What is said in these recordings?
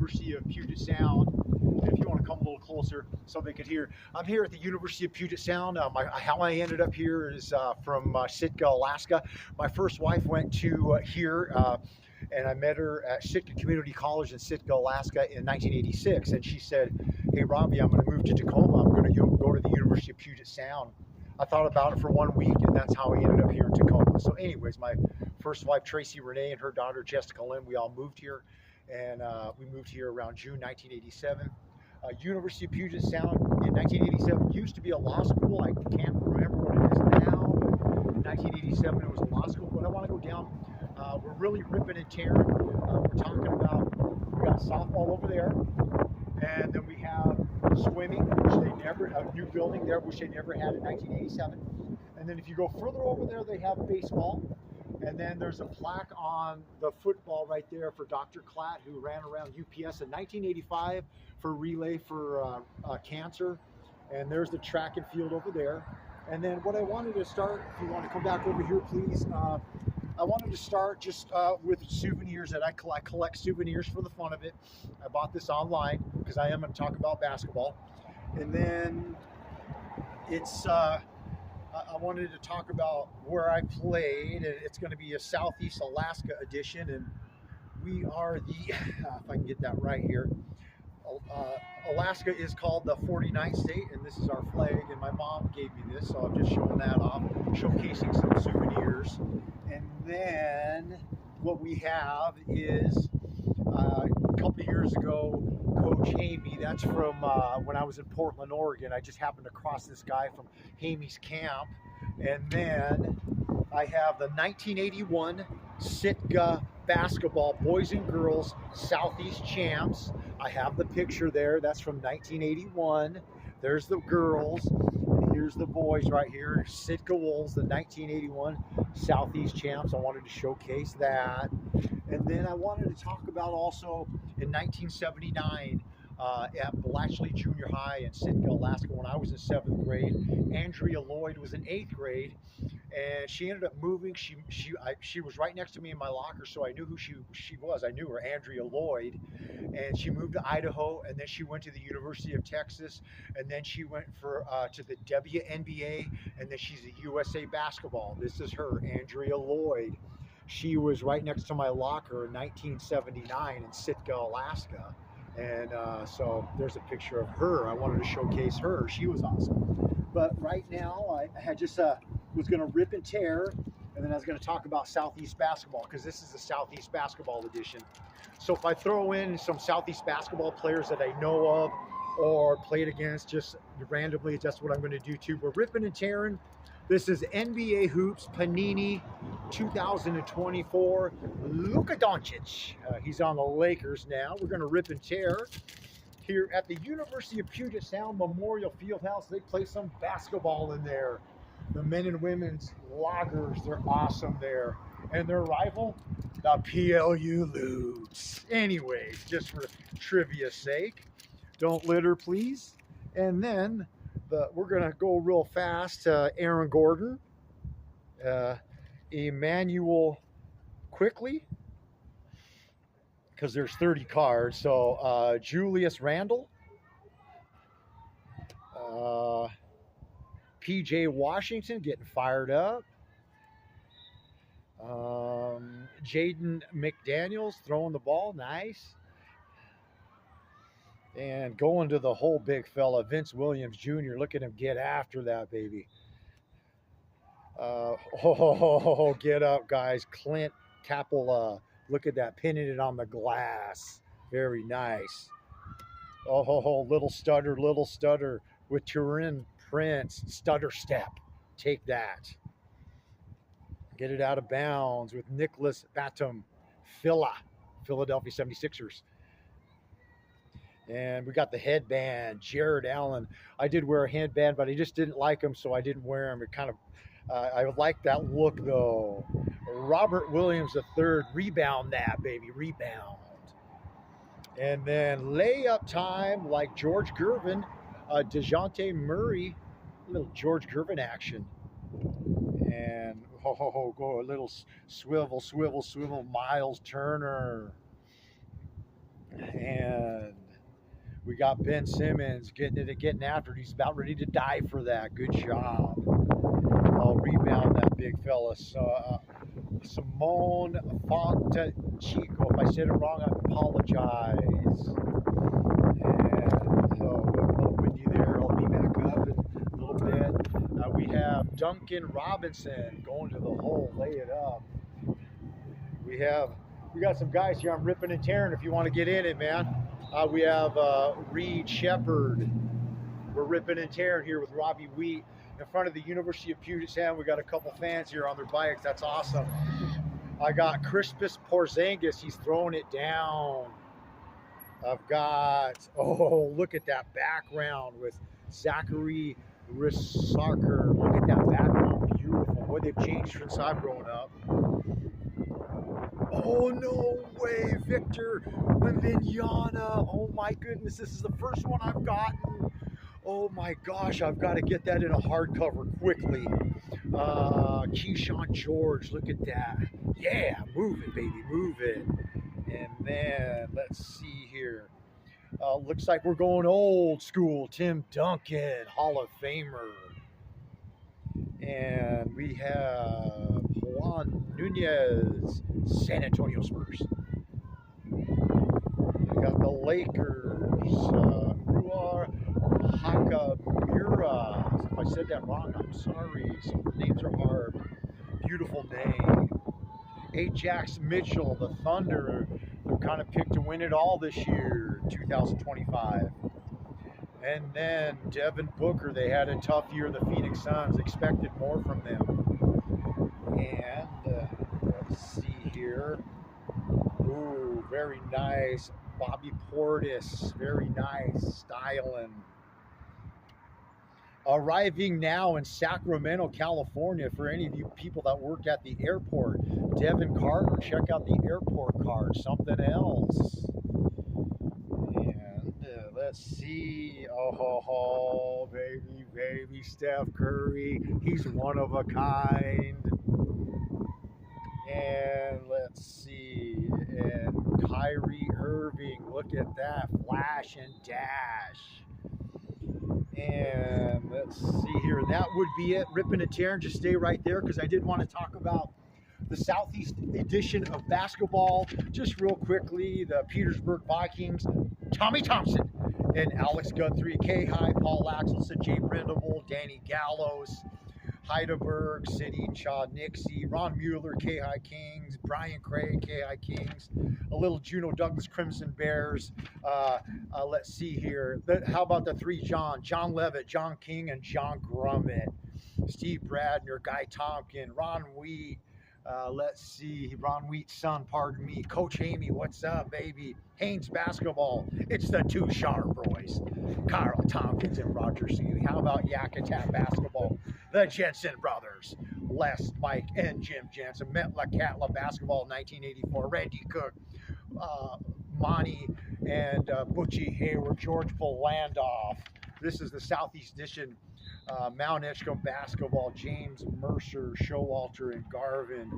University of Puget Sound. If you want to come a little closer so they could hear, I'm here at the University of Puget Sound. How I ended up here is from Sitka, Alaska. My first wife went to here, and I met her at Sitka Community College in Sitka, Alaska in 1986. And she said, "Hey, Robbie, I'm going to move to Tacoma. I'm going to go to the University of Puget Sound." I thought about it for 1 week, and that's how I ended up here in Tacoma. So anyways, my first wife, Tracy Renee, and her daughter, Jessica Lynn, we all moved here. And we moved here around June 1987. University of Puget Sound in 1987 used to be a law school. I can't remember what it is now, but in 1987 it was a law school. But I want to go down. We're really ripping and tearing. We're talking about, we got softball over there, and then we have swimming, which they never, a new building there, which they never had in 1987. And then if you go further over there, they have baseball. And then there's a plaque on the football right there for Dr. Klatt, who ran around UPS in 1985 for relay for cancer. And there's the track and field over there. And then what I wanted to start, if you want to come back over here, please, I wanted to start just with souvenirs that I collect souvenirs for the fun of it. I bought this online because I am going to talk about basketball. And then it's, I wanted to talk about where I played, and it's going to be a Southeast Alaska edition, and we are the, if I can get that right here, Alaska is called the 49th state, and this is our flag, and my mom gave me this, so I'm just showing that off, showcasing some souvenirs. And then what we have is a couple of years ago, Coach Hamey, that's from when I was in Portland, Oregon. I just happened to cross this guy from Hamey's camp. And then I have the 1981 Sitka basketball boys and girls Southeast champs. I have the picture there. That's from 1981. There's the girls. Here's the boys right here. Sitka Wolves, the 1981 Southeast champs. I wanted to showcase that. And then I wanted to talk about also in 1979 at Blatchley Junior High in Sitka, Alaska, when I was in 7th grade. Andrea Lloyd was in 8th grade, and she ended up moving. She was right next to me in my locker, so I knew who she was. I knew her, Andrea Lloyd, and she moved to Idaho, and then she went to the University of Texas, and then she went to the WNBA, and then she's a USA basketball. This is her, Andrea Lloyd. She was right next to my locker in 1979 in Sitka, Alaska. And so there's a picture of her. I wanted to showcase her. She was awesome. But right now, I had just was going to rip and tear, and then I was going to talk about Southeast basketball, because this is the Southeast basketball edition. So if I throw in some Southeast basketball players that I know of or played against just randomly, that's what I'm going to do too. We're ripping and tearing. This is NBA Hoops Panini 2024. Luka Doncic. He's on the Lakers now. We're going to rip and tear. Here at the University of Puget Sound Memorial Fieldhouse, they play some basketball in there. The men and women's loggers, they're awesome there. And their rival, the PLU Lutes. Anyways, just for trivia's sake, don't litter, please. And then we're going to go real fast. Aaron Gordon, Emmanuel Quickly, because there's 30 cards. So Julius Randle, PJ Washington getting fired up. Jaden McDaniels throwing the ball, nice. And going to the whole big fella, Vince Williams Jr. Look at him get after that, baby. Get up, guys. Clint Capela. Look at that, pinning it on the glass. Very nice. Little stutter with Turin Prince. Stutter step. Take that. Get it out of bounds with Nicholas Batum. Philadelphia 76ers. And we got the headband, Jared Allen. I did wear a headband, but I just didn't like him, so I didn't wear him. It kind of, I like that look, though. Robert Williams III, rebound that, baby, rebound. And then layup time, like George Gervin, DeJounte Murray, a little George Gervin action. And go a little swivel, Miles Turner. And we got Ben Simmons getting after it. He's about ready to die for that. Good job. I'll rebound that big fella. Simone Fontechico. If I said it wrong, I apologize. And so a little windy there. I'll be back up in a little bit. We have Duncan Robinson going to the hole. Lay it up. We got some guys here. I'm ripping and tearing. If you want to get in it, man. We have Reed Shepard. We're ripping and tearing here with Robbie Wheat in front of the University of Puget Sound. We got a couple fans here on their bikes. That's awesome. I got Crispus Porzingis. He's throwing it down. I've got, oh, look at that background with Zachary Rissarker. Look at that background. Beautiful. Boy, they've changed since I've grown up. Oh, no way, Victor Wembanyama. Oh, my goodness. This is the first one I've gotten. Oh, my gosh. I've got to get that in a hardcover quickly. Keyshawn George. Look at that. Yeah, move it, baby. Move it. And then, let's see here. Looks like we're going old school. Tim Duncan, Hall of Famer. And we have Juan Nunez, San Antonio Spurs. We got the Lakers, Ruar Hakamura. If I said that wrong, I'm sorry. Some of the names are hard. Beautiful name. Ajax Mitchell, the Thunder. They're kind of picked to win it all this year, 2025. And then Devin Booker, they had a tough year. The Phoenix Suns expected more from them. And let's see here. Ooh, very nice. Bobby Portis, very nice. Styling. Arriving now in Sacramento, California, for any of you people that work at the airport. Devin Carter, check out the airport card. Something else. And let's see. Oh, baby, Steph Curry. He's one of a kind. And let's see. And Kyrie Irving. Look at that. Flash and dash. And let's see here. That would be it. Ripping and tearing. Just stay right there because I did want to talk about the Southeast edition of basketball. Just real quickly, the Petersburg Vikings, Tommy Thompson and Alex Guthrie, K-High, Paul Axelson, Jay Brindable, Danny Gallows, Heidelberg, City, Chad Nixie, Ron Mueller, K-High Kings, Brian Craig, K-High Kings, a little Juno Douglas Crimson Bears. Let's see here. How about the three John Levitt, John King, and John Grummett, Steve Bradner, Guy Tompkin, Ron Wheat. Let's see, Ron Wheat's son, pardon me. Coach Amy, what's up, baby? Haynes Basketball, it's the two Shar boys, Carl Tompkins and Roger Seeley. How about Yakutat Basketball? The Jensen brothers, Les, Mike, and Jim Jensen. Metlakatla Basketball, 1984. Randy Cook, Monty, and Butchie Hayward, George Polandoff. This is the Southeast Edition. Mount Edgecombe Basketball, James Mercer, Showalter, and Garvin.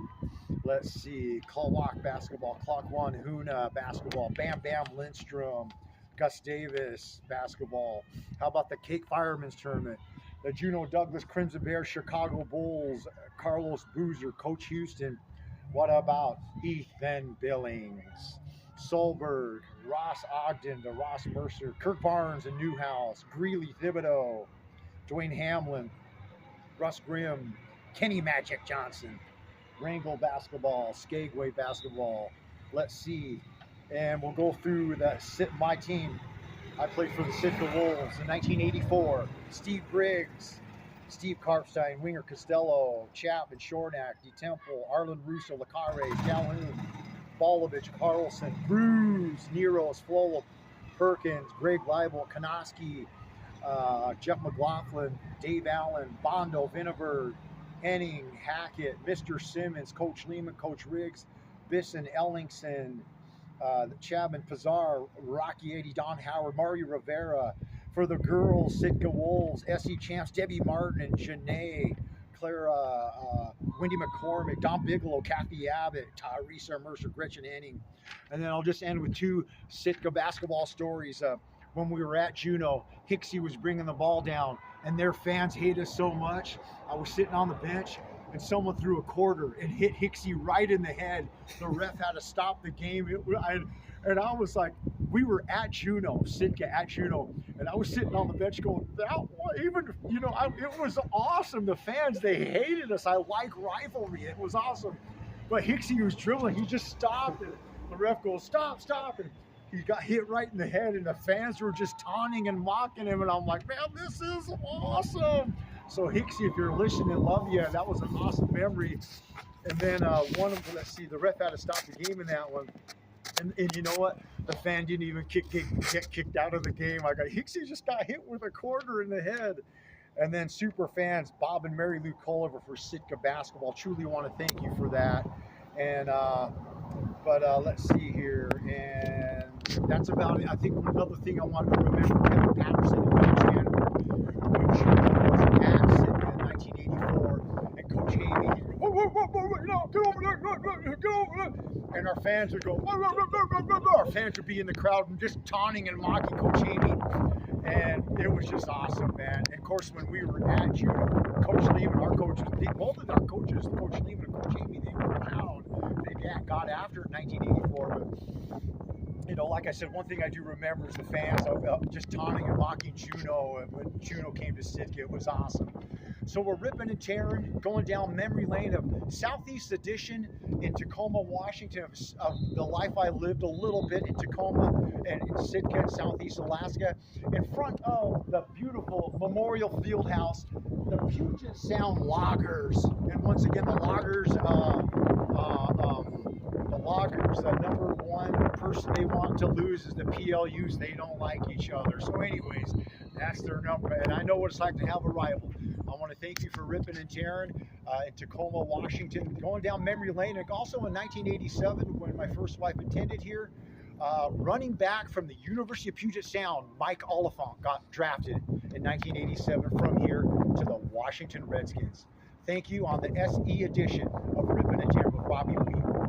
Let's see, Clawalk Basketball, Clock One, Huna Basketball, Bam Bam Lindstrom, Gus Davis Basketball. How about the Cake Firemen's Tournament? The Juno Douglas Crimson Bears, Chicago Bulls, Carlos Boozer, Coach Houston. What about Ethan Billings, Solberg, Ross Ogden, the Ross Mercer, Kirk Barnes and Newhouse, Greeley Thibodeau, Dwayne Hamlin, Russ Grimm, Kenny Magic Johnson, Wrangell Basketball, Skagway Basketball. Let's see. And we'll go through my team. I played for the Sitka Wolves in 1984. Steve Briggs, Steve Karpstein, Winger Costello, Chapman, Shornack, DeTemple, Arlen Russo, Lacare, Calhoun, Bolovich, Carlson, Bruce, Neros, Flola, Perkins, Greg Leibel, Konoski, Jeff McLaughlin, Dave Allen, Bondo, Vinneberg, Henning, Hackett, Mr. Simmons, Coach Lehman, Coach Riggs, Bisson, Ellingson, Chapman, Pizarro, Rocky 80, Don Howard, Mario Rivera. For the girls, Sitka Wolves, S.E. Champs, Debbie Martin and Janae, Clara Wendy McCormick, Don Bigelow, Kathy Abbott, Tyrese Mercer, Gretchen Henning. And then I'll just end with two Sitka basketball stories. When we were at Juneau, Hicksy was bringing the ball down, and their fans hate us so much. I was sitting on the bench, and someone threw a quarter and hit Hicksy right in the head. The ref had to stop the game. And I was like, we were at Juneau, Sitka at Juneau, and I was sitting on the bench going, it was awesome. The fans, they hated us. I like rivalry. It was awesome. But Hicksy was dribbling. He just stopped, and the ref goes, stop. And he got hit right in the head, and the fans were just taunting and mocking him. And I'm like, man, this is awesome. So Hicksy, if you're listening, love you. That was an awesome memory. And then the ref had to stop the game in that one. And you know what? The fan didn't even get kicked out of the game. I got Hicksy just got hit with a quarter in the head. And then super fans, Bob and Mary Lou Culliver for Sitka basketball. Truly want to thank you for that. And let's see here. And that's about it. I think another thing I wanted to remember, Kevin Patterson and Coach Hanover, which was at Sitka in 1984. And Coach Hamey, get over there. And our fans would go, our fans would be in the crowd and just taunting and mocking Coach Hamey. And it was just awesome, man. And of course, when we were at Juneau, Coach Lehman, our coaches, both of our coaches, Coach Lehman and Coach Hamey, they were loud. They got after it in 1984. But, like I said, one thing I do remember is the fans just taunting and mocking Juneau when Juneau came to Sitka. It was awesome. So we're ripping and tearing, going down memory lane of Southeast Edition in Tacoma, Washington, of the life I lived a little bit in Tacoma and in Sitka and Southeast Alaska, in front of the beautiful Memorial Fieldhouse, the Puget Sound Loggers. And once again, the Loggers, the number one person they want to lose is the PLUs. They don't like each other. So anyways, that's their number. And I know what it's like to have a rival. I want to thank you for ripping and tearing in Tacoma, Washington, going down memory lane. And also in 1987, when my first wife attended here, running back from the University of Puget Sound, Mike Oliphant got drafted in 1987 from here to the Washington Redskins. Thank you on the SE edition of Rippin' and Tearing with Bobby Weaver.